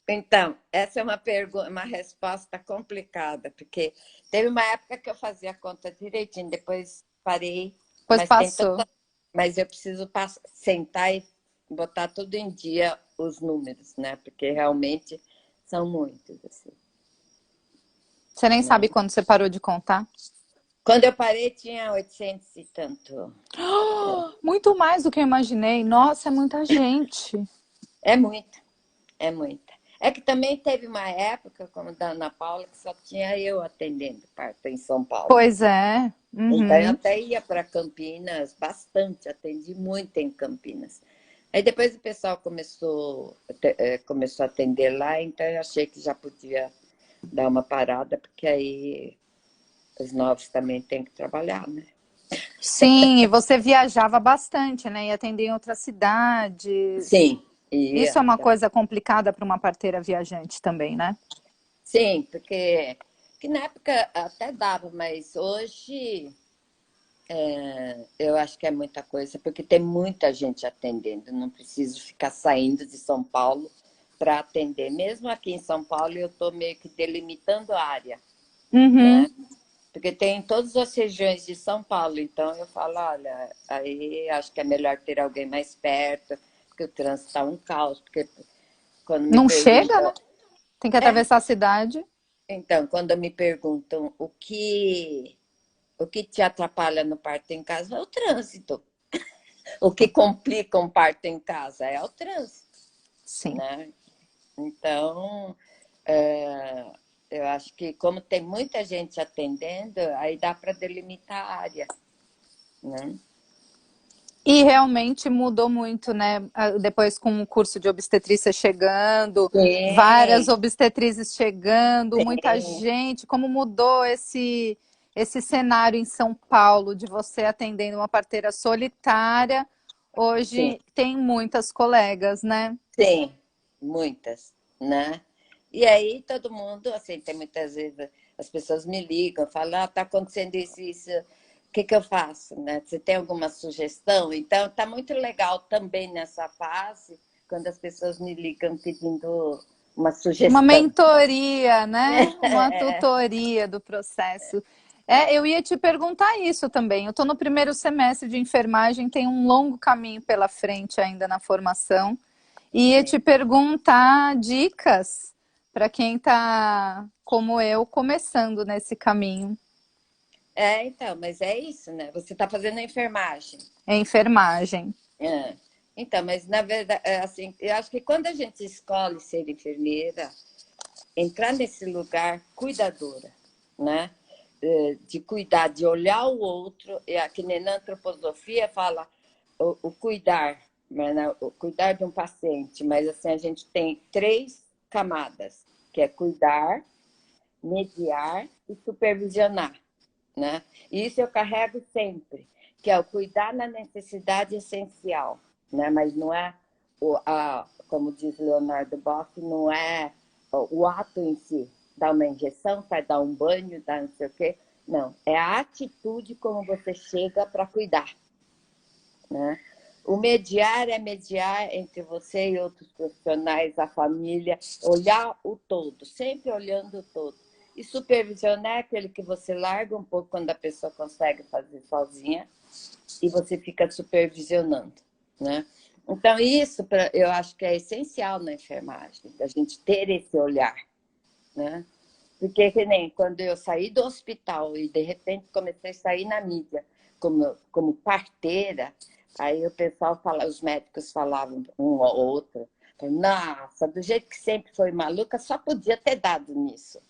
então, essa é uma pergunta, uma resposta complicada, porque teve uma época que eu fazia a conta direitinho, depois parei, Pois passou. mas eu preciso sentar e botar tudo em dia os números, né? Porque realmente são muitos, assim, Você nem sabe né? quando você parou de contar? Quando eu parei, tinha 800 e tanto. Muito mais do que eu imaginei. Nossa, é muita gente. É muita, é muita. É que também teve uma época, como da Ana Paula, que só tinha eu atendendo parto em São Paulo. Pois é. Então, eu Uhum. até ia para Campinas bastante, atendi muito em Campinas. Aí depois o pessoal começou a atender lá, então eu achei que já podia dar uma parada, porque aí os novos também têm que trabalhar, né? Sim, e você viajava bastante, né? E atender em outras cidades. Sim, ia. Isso é uma coisa complicada para uma parteira viajante também, né? Sim, porque que na época até dava, mas hoje eu acho que é muita coisa, porque tem muita gente atendendo, não preciso ficar saindo de São Paulo para atender. Mesmo aqui em São Paulo, eu estou meio que delimitando a área, né? Uhum. Porque tem em todas as regiões de São Paulo, então eu falo, olha, aí acho que é melhor ter alguém mais perto, porque o trânsito está um caos, porque quando me Não chega, perguntam, né? Tem que atravessar a cidade. então, quando me perguntam o que te atrapalha no parto em casa, é o trânsito. O que complica um parto em casa é o trânsito, Sim. né? Então, é, eu acho que como tem muita gente atendendo, aí dá para delimitar a área, né? E realmente mudou muito, né? Depois com o curso de obstetrícia chegando, várias Sim, obstetrizes chegando, muita sim, gente, como mudou esse cenário em São Paulo de você atendendo uma parteira solitária. sim, Hoje tem muitas colegas, né? sim, muitas, né? E aí todo mundo, assim, tem muitas vezes as pessoas me ligam, falam, ah, tá acontecendo isso, isso, o que que eu faço, né? Você tem alguma sugestão? Então, tá muito legal também nessa fase, quando as pessoas me ligam pedindo uma Uma sugestão. mentoria, né? Uma tutoria do processo. É, eu ia te perguntar isso também. Eu estou no primeiro semestre de enfermagem, tem um longo caminho pela frente ainda na formação. E ia te Sim. perguntar dicas para quem está, como eu, começando nesse caminho. Então, mas é isso, né? Você está fazendo a enfermagem. É enfermagem. É. Então, mas na verdade, assim, eu acho que quando a gente escolhe ser enfermeira, entrar nesse lugar cuidadora, né? De cuidar, de olhar o outro, e aqui na antroposofia fala o cuidar, né? O cuidar de um paciente, mas assim a gente tem três camadas, que é cuidar, mediar e supervisionar, né? E isso eu carrego sempre, que é o cuidar na necessidade essencial, né? Mas não é como diz Leonardo Boff, não é o ato em si, dar uma injeção, vai dar um banho, dar não sei o quê. Não, é a atitude como você chega para cuidar, né? O mediar é mediar entre você e outros profissionais, a família, olhar o todo, sempre olhando o todo. E supervisionar é aquele que você larga um pouco quando a pessoa consegue fazer sozinha e você fica supervisionando, né? Então, isso eu acho que é essencial na enfermagem, a gente ter esse olhar, né? Porque que nem quando eu saí do hospital e de repente comecei a sair na mídia como parteira, aí o pessoal fala, os médicos falavam um ou outro, Falei, nossa, do jeito que sempre foi maluca, só podia ter dado nisso.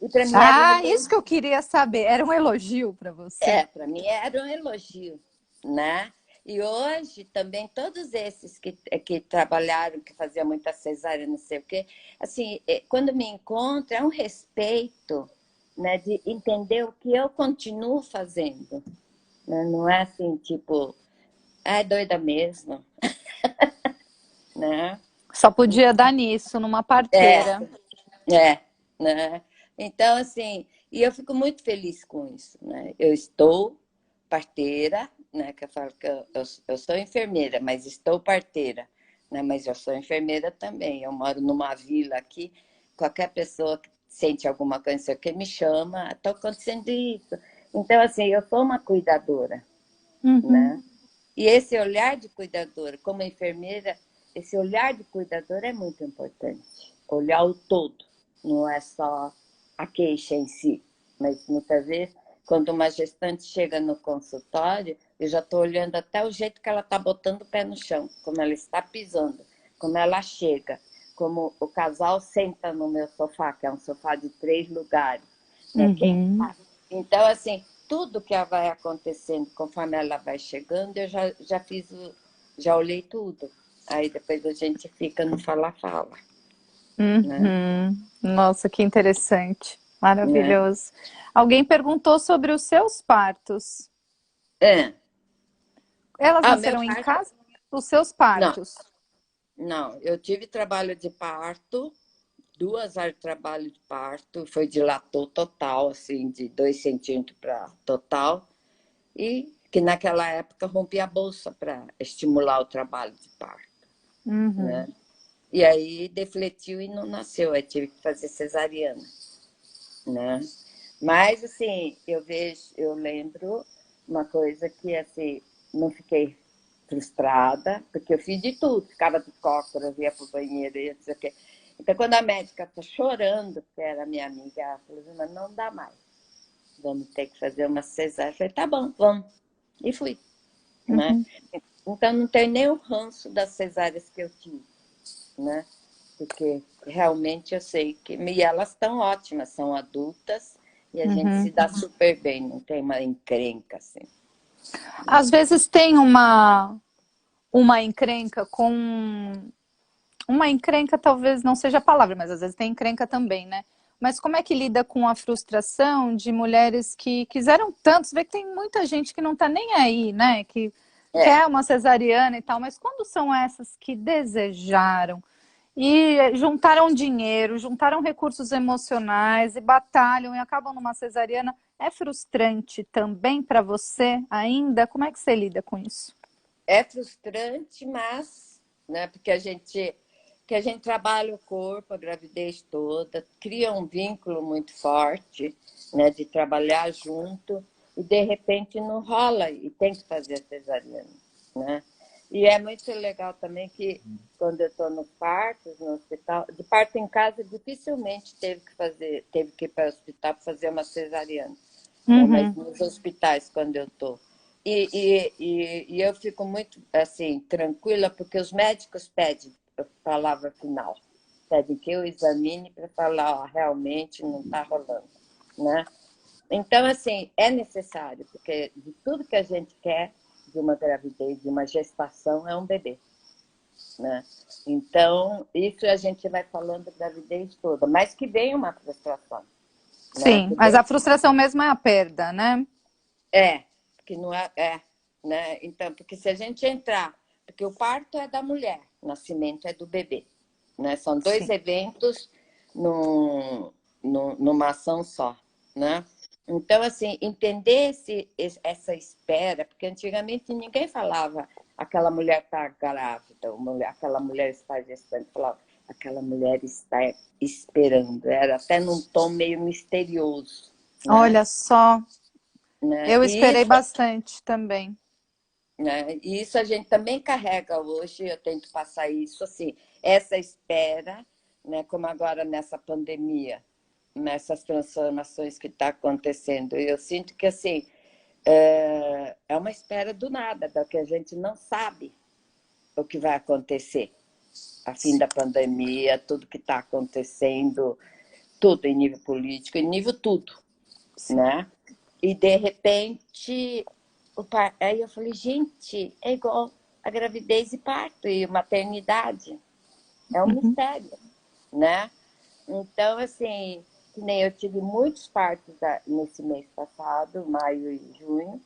E para mim era um Ah, isso elogio. que eu queria saber. Era um elogio para você? Para mim era um elogio, né? E hoje também todos esses que trabalharam, que faziam muita cesárea, não sei o quê, assim, quando me encontro, é um respeito, né, de entender o que eu continuo fazendo, né? Não é assim, tipo, é doida mesmo, né? Só podia dar nisso, numa É, parteira. né? Então, assim, e eu fico muito feliz com isso, né? Eu estou parteira, né? Que eu falo que eu sou enfermeira, mas estou parteira, né? Mas eu sou enfermeira também. Eu moro numa vila aqui, qualquer pessoa que sente alguma coisa, não sei o que, me chama, está acontecendo isso. Então, assim, eu sou uma cuidadora, Uhum, né? E esse olhar de cuidadora, como enfermeira, esse olhar de cuidadora é muito importante. Olhar o todo, não é só a queixa em si. Mas muitas vezes, quando uma gestante chega no consultório, eu já estou olhando até o jeito que ela está botando o pé no chão, como ela está pisando, como ela chega, como o casal senta no meu sofá, que é um sofá de 3 lugares. Né? uhum. Então, assim, tudo que vai acontecendo conforme ela vai chegando, eu já fiz, já olhei tudo. Aí depois a gente fica no fala-fala, né? Uhum. Nossa, que interessante. Né? Maravilhoso. Alguém perguntou sobre os seus partos. É. Elas Ah, meu nasceram em parto? casa? Os seus Não, partos. não. Eu tive trabalho de parto, 2 horas de trabalho de parto, foi dilatou total, assim, de 2 centímetros para total. E que naquela época rompi a bolsa para estimular o trabalho de parto, Uhum. né? E aí defletiu e não nasceu, aí tive que fazer cesariana, né? Mas assim, eu lembro uma coisa que assim, não fiquei frustrada, porque eu fiz de tudo, ficava de cócoras, ia para o banheiro, ia não sei o quê. Então, quando a médica está chorando, que era minha amiga, ela falou, mas não dá mais, vamos ter que fazer uma cesárea. Eu falei, tá bom, vamos. E fui, né? Uhum. Então, não tenho nem o ranço das cesáreas que eu tive, né? Porque realmente eu sei que. E elas estão ótimas, são adultas e a gente se Uhum. dá super bem, não tem uma encrenca assim. Às vezes tem uma encrenca com. Uma encrenca talvez não seja a palavra, mas às vezes tem encrenca também, né? Mas como é que lida com a frustração de mulheres que quiseram tanto? Você vê que tem muita gente que não tá nem aí, né? Que É, quer uma cesariana e tal, mas quando são essas que desejaram e juntaram dinheiro, juntaram recursos emocionais e batalham e acabam numa cesariana, é frustrante também para você ainda? Como é que você lida com isso? é frustrante, mas, né, porque que a gente trabalha o corpo, a gravidez toda, cria um vínculo muito forte, né, de trabalhar junto, e de repente não rola e tem que fazer a cesariana, né? E é muito legal também que quando eu estou nos partos, no hospital, de parto em casa dificilmente teve que ir para o hospital para fazer uma cesariana, né? Mas Uhum, nos hospitais quando eu estou. E eu fico muito assim tranquila porque os médicos pedem a palavra final, pedem que eu examine para falar, ó, realmente não está rolando, né? Então, assim, é necessário, porque de tudo que a gente quer de uma gravidez, de uma gestação, é um bebê, né? Então, isso a gente vai falando da gravidez toda, mas que vem uma frustração, né? sim, mas a frustração mesmo é a perda, né? Que não né? Então, porque se a gente entrar, porque o parto é da mulher, o nascimento é do bebê, né? São dois Sim. eventos numa ação só, né? Então, assim, entender essa espera, porque antigamente ninguém falava aquela mulher está grávida, aquela mulher está gestante, falava aquela mulher está esperando, era até num tom meio misterioso, né? Olha só, né? eu E esperei isso bastante também. né? E isso a gente também carrega hoje, eu tento passar isso assim, essa espera, né, como agora nessa pandemia, nessas transformações que está acontecendo. Eu sinto que assim é uma espera do nada, da que a gente não sabe o que vai acontecer, a fim da pandemia, tudo que está acontecendo, tudo em nível político, em nível tudo, né? E, de repente, aí eu falei, gente, é igual a gravidez e parto e maternidade. É um mistério, né? Então, assim, que nem eu tive muitos partos nesse mês passado, maio e junho,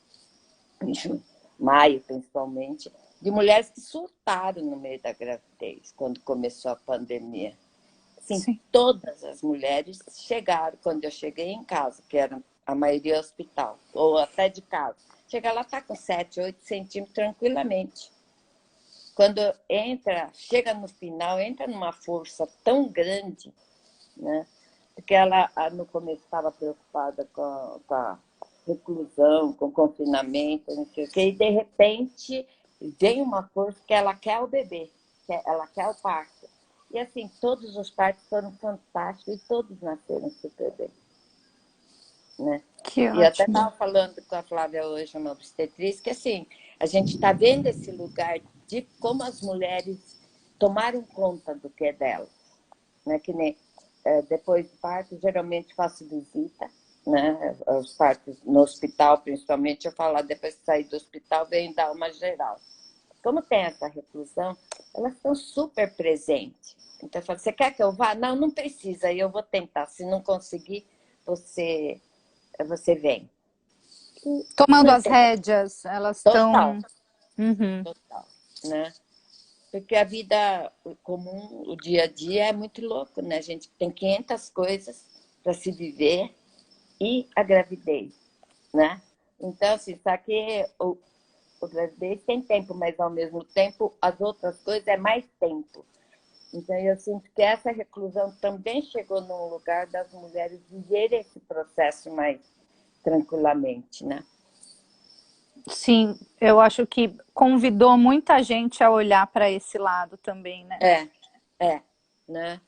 maio principalmente, de mulheres que surtaram no meio da gravidez, quando começou a pandemia. Assim, Sim. todas as mulheres chegaram, quando eu cheguei em casa, que era a maioria hospital, ou até de casa. Chega lá, está com 7, 8 centímetros tranquilamente. Quando chega no final, entra numa força tão grande, né? Porque ela, no começo, estava preocupada com a reclusão, com o confinamento, não sei o quê, e, de repente, vem uma força que ela quer o bebê, ela quer o parto. E, assim, todos os partos foram fantásticos e todos nasceram super bem, né? Que E eu até ótimo. estava falando com a Flávia hoje, uma obstetriz, que, assim, a gente está vendo esse lugar de como as mulheres tomaram conta do que é delas, né? Que nem depois do parto, geralmente faço visita, né? Os partos no hospital, principalmente, eu falo, depois de sair do hospital, vem dar uma geral. Como tem essa reclusão, elas estão super presentes. Então, eu falo, você quer que eu vá? Não, não precisa, eu vou tentar. Se não conseguir, você vem. Tomando Não as tem rédeas, elas total, estão... Uhum. total, né? Porque a vida comum, o dia a dia é muito louco, né? A gente tem 500 coisas para se viver e a gravidez, né? Então, assim, só que o gravidez tem tempo, mas ao mesmo tempo as outras coisas é mais tempo. Então, eu sinto que essa reclusão também chegou num lugar das mulheres viverem esse processo mais tranquilamente, né? Sim, eu acho que convidou muita gente a olhar para esse lado também, né? É, né?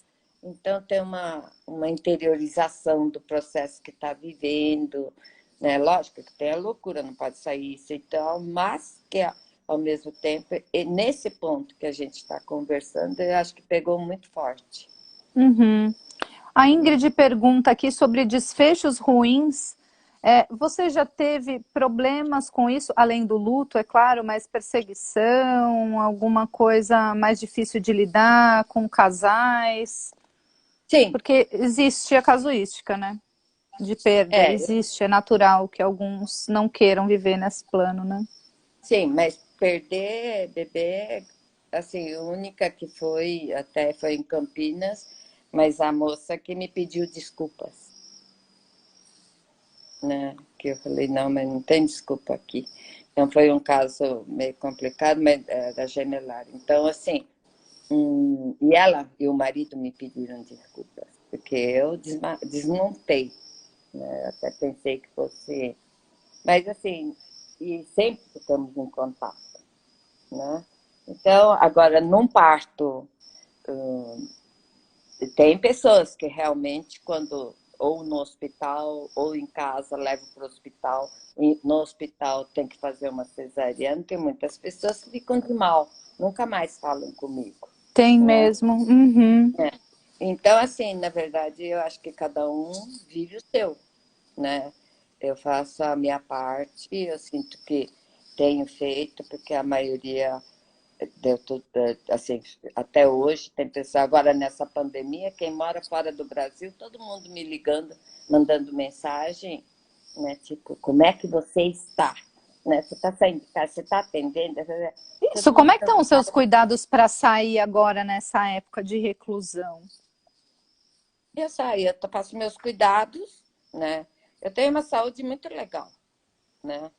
Então tem uma interiorização do processo que está vivendo, né? Lógico que tem a loucura, não pode sair isso e tal, mas que ao mesmo tempo, e nesse ponto que a gente está conversando, eu acho que pegou muito forte. Uhum. A Ingrid pergunta aqui sobre desfechos ruins. Você já teve problemas com isso, além do luto, é claro, mas perseguição, alguma coisa mais difícil de lidar com casais? Sim, Porque existe a casuística, né? De perda, é, existe, é natural que alguns não queiram viver nesse plano, né? sim, mas perder bebê, assim, a única que foi, até foi em Campinas, mas a moça que me pediu desculpas, né? Que eu falei, não, mas não tem desculpa aqui. Então foi um caso meio complicado, mas era gemelar. Então, assim, e ela e o marido me pediram desculpas, porque eu desmontei, né? Até pensei que fosse. Mas, assim, e sempre ficamos em contato, né? Então, agora, num parto, tem pessoas que realmente, quando ou no hospital ou em casa, levam para o hospital, e no hospital tem que fazer uma cesariana, tem muitas pessoas que ficam de mal, nunca mais falam comigo, Tem né? mesmo. Uhum. Então, assim, na verdade, eu acho que cada um vive o seu, né? Eu faço a minha parte, eu sinto que tenho feito, porque a maioria deu tudo, assim, até hoje tem pessoas, agora nessa pandemia, quem mora fora do Brasil, todo mundo me ligando, mandando mensagem, né, tipo, como é que você está? Né? Você está saindo de casa, você está atendendo? Isso, Todo como mundo é que estão os seus preocupado. cuidados para sair agora nessa época de reclusão? Eu saio, eu faço meus cuidados, né? Eu tenho uma saúde muito legal, né?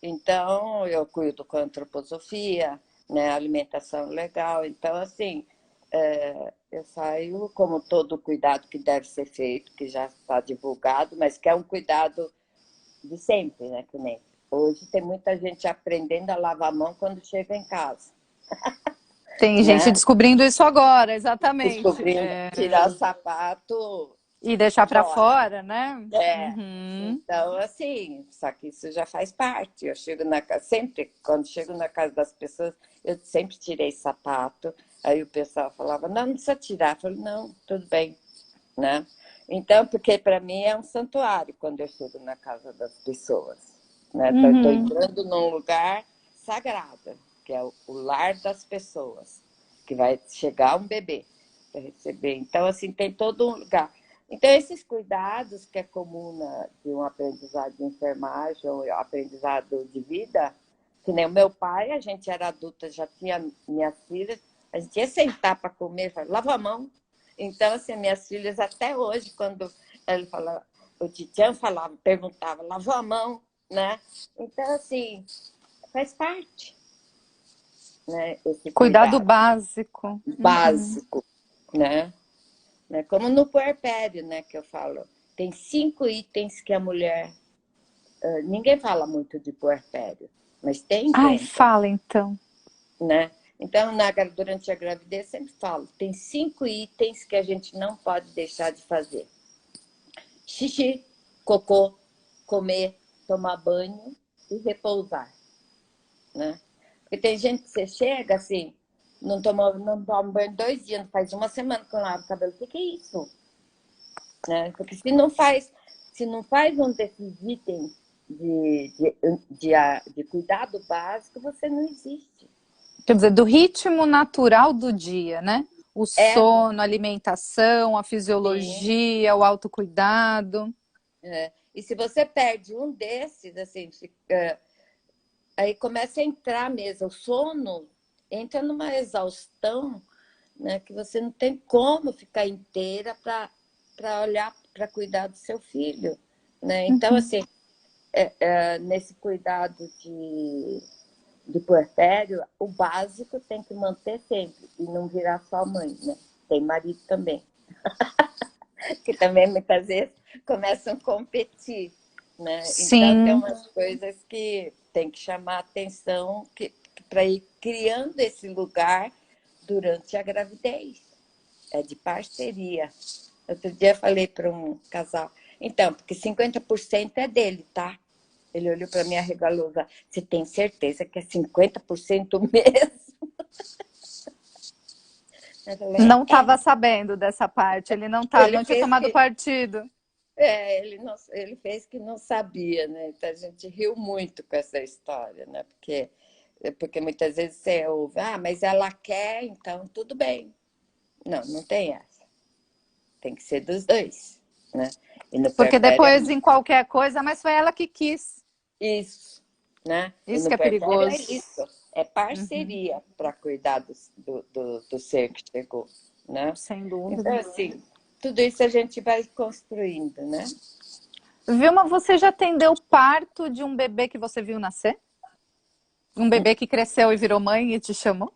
Então, eu cuido com a antroposofia, né? Alimentação legal. Então, assim, eu saio como todo cuidado que deve ser feito, que já está divulgado, mas que é um cuidado de sempre, né? Que nem hoje tem muita gente aprendendo a lavar a mão quando chega em casa, Tem gente né? descobrindo isso agora, exatamente. Descobrindo tirar sapato E deixar para fora. fora, né? É. Uhum. Então, assim, só que isso já faz parte. Eu chego na casa, sempre, quando chego na casa das pessoas, eu sempre tirei sapato. Aí o pessoal falava, não, não precisa tirar. Eu falei, não, tudo bem, né? Então, porque para mim é um santuário quando eu chego na casa das pessoas, né? Então, eu estou Uhum. entrando num lugar sagrado, que é o lar das pessoas, que vai chegar um bebê para receber. Então, assim, tem todo um lugar. Então, esses cuidados que é comum de um aprendizado de enfermagem ou aprendizado de vida, que nem o meu pai, a gente era adulta, já tinha minhas filhas, a gente ia sentar para comer, lava a mão. Então, assim, minhas filhas até hoje, quando ele falava, o Titian falava, perguntava, lavou a mão, né? Então, assim, faz parte, né? Esse Cuidado cuidado básico. Uhum. básico, né? Como no puerpério, né, que eu falo. Tem 5 itens que a mulher... ninguém fala muito de puerpério, mas tem Ai, gente, fala então. né? Então, durante a gravidez, sempre falo, tem 5 itens que a gente não pode deixar de fazer. Xixi, cocô, comer, tomar banho e repousar, né? Porque tem gente que você chega assim, não toma banho 2 dias, não faz uma semana que não lava o cabelo. O que é isso? Né? Porque se não faz um desses itens de cuidado básico, você não existe. Quer dizer, do ritmo natural do dia, né? O É, sono, a alimentação, a sim. fisiologia, o autocuidado. E se você perde um desses, assim, aí começa a entrar mesmo. O sono entra numa exaustão, né, que você não tem como ficar inteira para olhar, para cuidar do seu filho. Né? Então, Uhum. assim, nesse cuidado de puerpério, o básico tem que manter sempre e não virar só mãe, né? Tem marido também, que também muitas vezes começam a competir, né? Então tem Sim. umas coisas que tem que chamar atenção para ir criando esse lugar durante a gravidez. É de parceria. Outro dia eu falei para um casal, então, porque 50% é dele, tá? Ele olhou para mim e arregalou. Você tem certeza que é 50% mesmo? Eu falei, Não estava sabendo dessa parte, ele não tava, Ele não tinha fez tomado que, partido. ele fez que não sabia, né? Então a gente riu muito com essa história, né? Porque muitas vezes você ouve, mas ela quer, então tudo bem. Não, não tem essa. Tem que ser dos dois, né? E no Porque puerpério depois, em qualquer coisa, mas foi ela que quis. isso, né? E Isso no que é puerpério é perigoso. isso, é Uhum. parceria para cuidar do ser que chegou, né? Sem Então, dúvida. assim, tudo isso a gente vai construindo, né? Vilma, você já atendeu parto de um bebê que você viu nascer? Um bebê que cresceu e virou mãe e te chamou?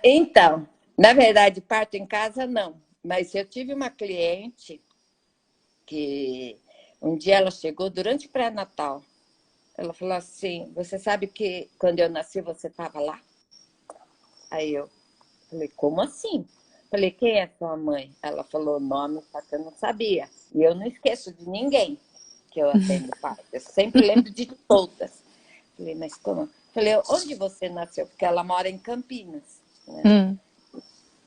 Então, na verdade, parto em casa não, mas eu tive uma cliente que um dia ela chegou durante o pré-natal. Ela falou assim: Você sabe que quando eu nasci você estava lá? Aí eu falei: Como assim? Falei: Quem é sua mãe? Ela falou o nome, só que eu não sabia. E eu não esqueço de ninguém que eu atendo parto. Eu sempre lembro de todas. Falei: Mas como? Falei: Onde você nasceu? Porque ela mora em Campinas, né? Hum.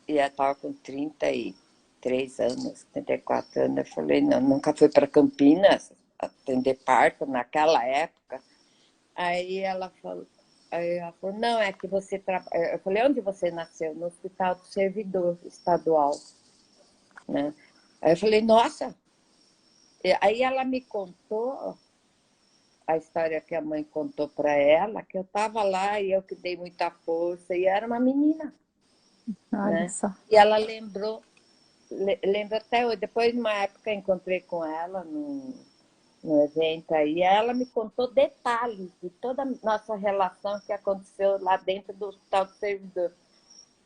E ela estava com 33 anos, 34 anos. Eu falei, não, nunca fui para Campinas atender parto naquela época. Aí ela falou, não, é que você trabalha. Eu falei, onde você nasceu? No Hospital do Servidor Estadual, né? Aí eu falei, nossa. Aí ela me contou a história que a mãe contou para ela, que eu estava lá e eu que dei muita força, e era uma menina, Olha né? só. E ela lembro até hoje, depois de uma época encontrei com ela no evento aí, ela me contou detalhes de toda a nossa relação que aconteceu lá dentro do Hospital do Servidor.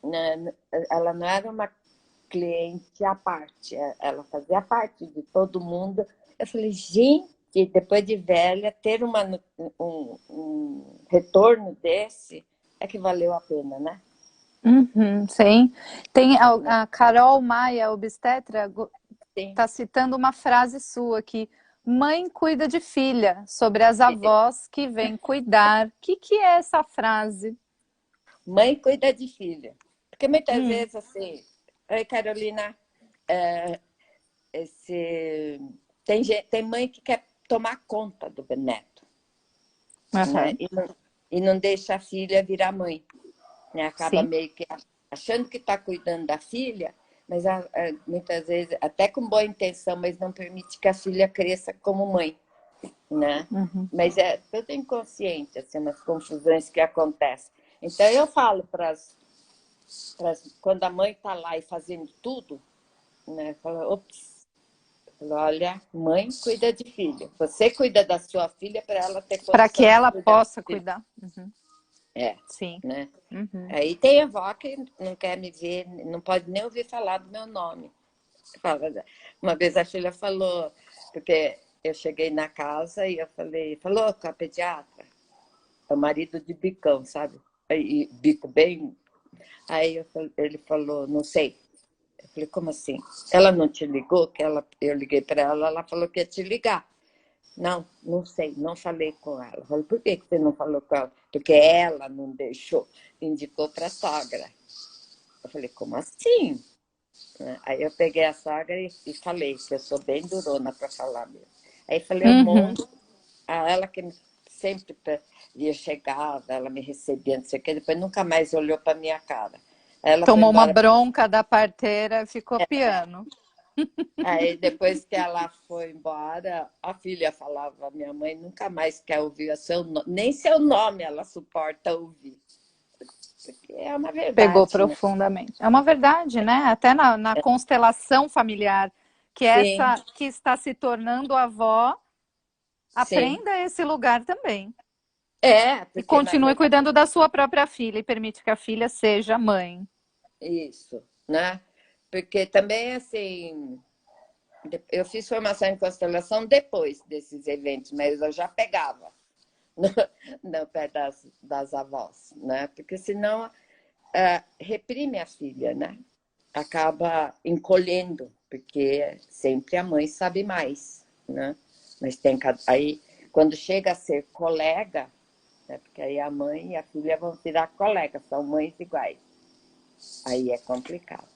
Né? Ela não era uma cliente à parte, ela fazia parte de todo mundo. Eu falei, gente, depois de velha, ter um retorno desse é que valeu a pena, né? Uhum, sim. Tem a Carol Maia, obstetra, sim. tá citando uma frase sua aqui. Mãe cuida de filha, sobre as avós que vêm cuidar. O que é essa frase? Mãe cuida de filha. Porque muitas vezes, assim... Oi, Carolina. Tem mãe que quer tomar conta do neto, né? Uhum. E não deixa a filha virar mãe, né? Acaba Sim. meio que achando que está cuidando da filha, mas muitas vezes, até com boa intenção, mas não permite que a filha cresça como mãe, né? Uhum. Mas é tudo inconsciente, assim, umas confusões que acontecem. Então, eu falo quando a mãe está lá e fazendo tudo, né? Fala, ops, olha, mãe cuida de filho. Você cuida da sua filha para ela ter Para que condição de ela cuidar possa do filho. cuidar. Uhum. É, Sim. né? Uhum. Aí tem avó que não quer me ver, não pode nem ouvir falar do meu nome. Uma vez a filha falou, porque eu cheguei na casa e eu falou com a pediatra, é o marido de Bicão, sabe? Aí, bico bem. Aí ele falou, não sei. Eu falei, como assim? Ela não te ligou? Eu liguei para ela, ela falou que ia te ligar. Não, não sei, não falei com ela. Eu falei, por que você não falou com ela? Porque ela não deixou, indicou para a sogra. Eu falei, como assim? Aí eu peguei a sogra e falei, que eu sou bem durona para falar mesmo. Aí falei um Uhum. monte, ela que sempre ia, chegava, ela me recebia, não sei o que, depois nunca mais olhou para minha cara. Aí ela foi Tomou uma embora. bronca da parteira e ficou piano. Aí depois que ela foi embora, a filha falava, minha mãe nunca mais quer ouvir nem seu nome ela suporta ouvir. Porque é uma Pegou verdade, né? profundamente. É uma verdade, né? Até na constelação familiar, que Sim, essa que está se tornando avó, sim. aprenda esse lugar também. E Porque na continue verdade cuidando da sua própria filha e permite que a filha seja mãe. isso, né? Porque também, assim, eu fiz formação em constelação depois desses eventos, mas eu já pegava no pé das avós, né? Porque senão reprime a filha, né? Acaba encolhendo, porque sempre a mãe sabe mais, né? Mas aí, quando chega a ser colega, né? Porque aí a mãe e a filha vão virar colegas, são mães iguais. Aí é complicado.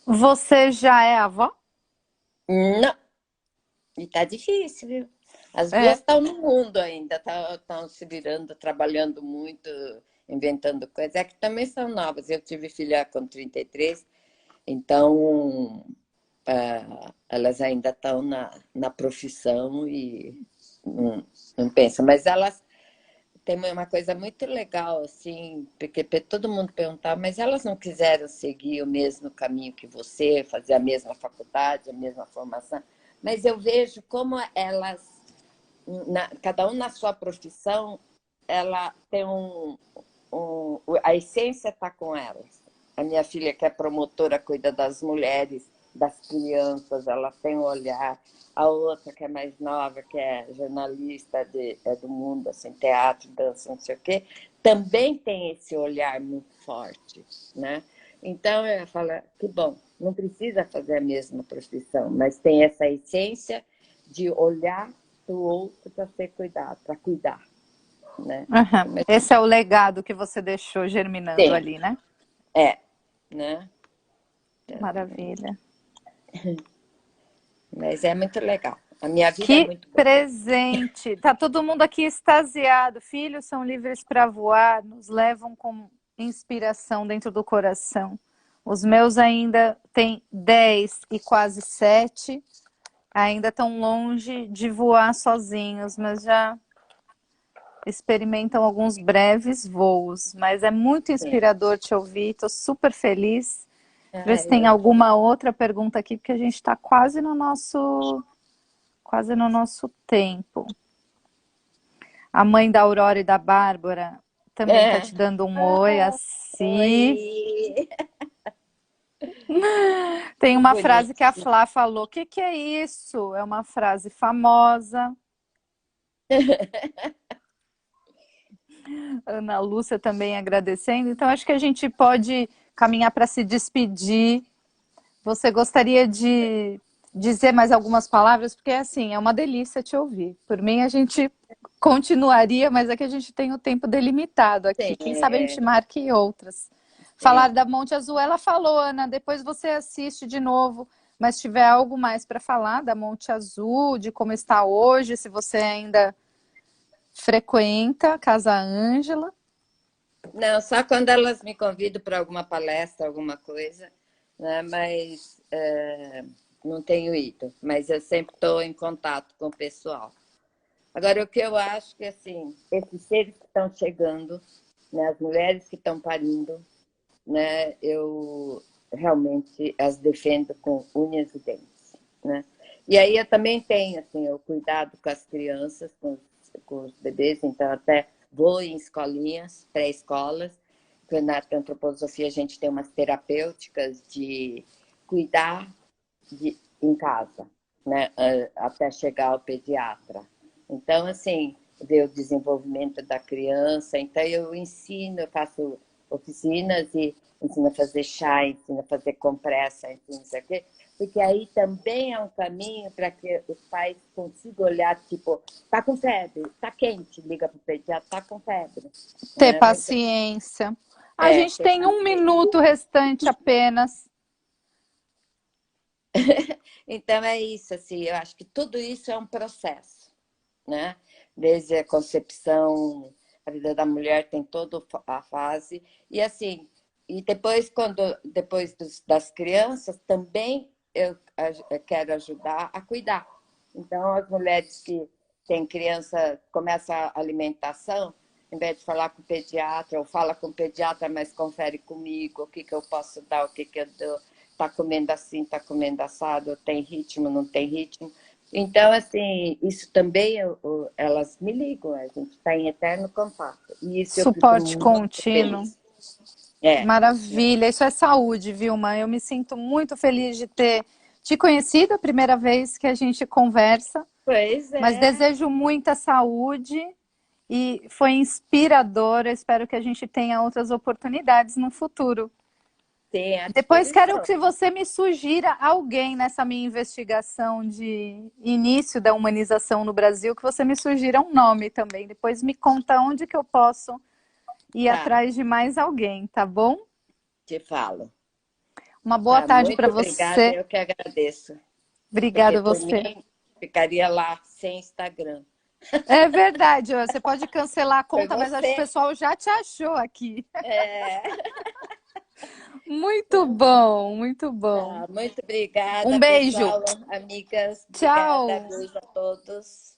Você já é avó? Não, e tá difícil, viu? As duas É. estão no mundo ainda, estão se virando, trabalhando muito, inventando coisas. É que também são novas. Eu tive filha com 33, então elas ainda estão na profissão e não pensam. Mas elas têm uma coisa muito legal, assim, porque todo mundo perguntava, mas elas não quiseram seguir o mesmo caminho que você, fazer a mesma faculdade, a mesma formação. Mas eu vejo como elas, cada um na sua profissão, ela tem a essência está com elas. A minha filha, que é promotora, cuida das mulheres, das crianças, ela tem um olhar. A outra, que é mais nova, que é jornalista do mundo, assim, teatro, dança, não sei o quê, também tem esse olhar muito forte, né? Então, eu falo, que bom, não precisa fazer a mesma profissão, mas tem essa essência de olhar para o outro para ser cuidado, para cuidar, né? Uhum. Esse é o legado que você deixou germinando Sim, ali, né? né? Maravilha. Mas é muito legal. A minha vida é Que muito boa. presente! Tá todo mundo aqui extasiado. Filhos são livres para voar, nos levam com inspiração dentro do coração. Os meus ainda têm 10 e quase 7, ainda estão longe de voar sozinhos, mas já experimentam alguns breves voos. Mas é muito Sim. inspirador te ouvir, estou super feliz. Ver se tem Eu alguma outra pergunta aqui, porque a gente está quase no nosso tempo. A mãe da Aurora e da Bárbara também está te dando um oi, assim. Oi! Tem Que uma frase que a bonitinho. Flá falou. O que que é isso? É uma frase famosa. Ana Lúcia também agradecendo. Então, acho que a gente pode caminhar para se despedir. Você gostaria de dizer mais algumas palavras, porque assim, é uma delícia te ouvir. Por mim, a gente continuaria, mas é que a gente tem o tempo delimitado aqui. Sim, Quem sabe a gente marque outras. Falar sim. da Monte Azul, ela falou, Ana, depois você assiste de novo, mas se tiver algo mais para falar da Monte Azul, de como está hoje, se você ainda frequenta a Casa Ângela. Não, só quando elas me convidam para alguma palestra, alguma coisa, né? Mas não tenho ido. Mas eu sempre estou em contato com o pessoal. Agora, o que eu acho que, assim, esses seres que estão chegando, né, as mulheres que estão parindo, né, eu realmente as defendo com unhas e dentes, né? E aí eu também tenho, assim, o cuidado com as crianças, com os bebês, então até vou em escolinhas, pré-escolas, porque na antroposofia a gente tem umas terapêuticas de cuidar em casa, né, até chegar ao pediatra. Então, assim, ver o desenvolvimento da criança. Então, eu ensino, eu faço oficinas e ensino a fazer chá, ensino a fazer compressa, ensino isso aqui, porque aí também é um caminho para que os pais consigam olhar, tipo, tá com febre, tá quente, liga para o pediatra, tá com febre. Ter Né? Mas, paciência. A gente ter tem um paciência. minuto restante apenas. Então, é isso, assim, eu acho que tudo isso é um processo, né? Desde a concepção, a vida da mulher tem toda a fase, e assim, e depois, depois das crianças, também eu quero ajudar a cuidar. Então, as mulheres que têm criança, começa a alimentação, em vez de falar com o pediatra, ou fala com o pediatra, mas confere comigo o que, que eu posso dar, o que, que eu dou. Está comendo assim, está comendo assado, tem ritmo, não tem ritmo. Então, assim, isso também elas me ligam, a gente está em eterno contato. E isso eu fico Suporte muito contínuo. feliz. É, Maravilha. Isso é saúde, Vilma. Eu me sinto muito feliz de ter te conhecido a primeira vez que a gente conversa, pois mas é. desejo muita saúde e foi inspirador. Eu espero que a gente tenha outras oportunidades no futuro. Tem à Depois quero disposição. que você me sugira alguém nessa minha investigação de início da humanização no Brasil, que você me sugira um nome também. Depois me conta onde que eu posso ir Tá, atrás de mais alguém, tá bom? te falo. Uma boa Tá, tarde muito para obrigada, você. eu que agradeço. Porque Obrigada a por você. mim, ficaria lá sem Instagram. É verdade, ó, você pode cancelar a Foi conta, mas acho que o você. pessoal já te achou aqui. É. Muito bom, muito bom. Tá, muito obrigada, Um beijo. pessoal, amigas. Obrigada, Tchau. beijo a todos.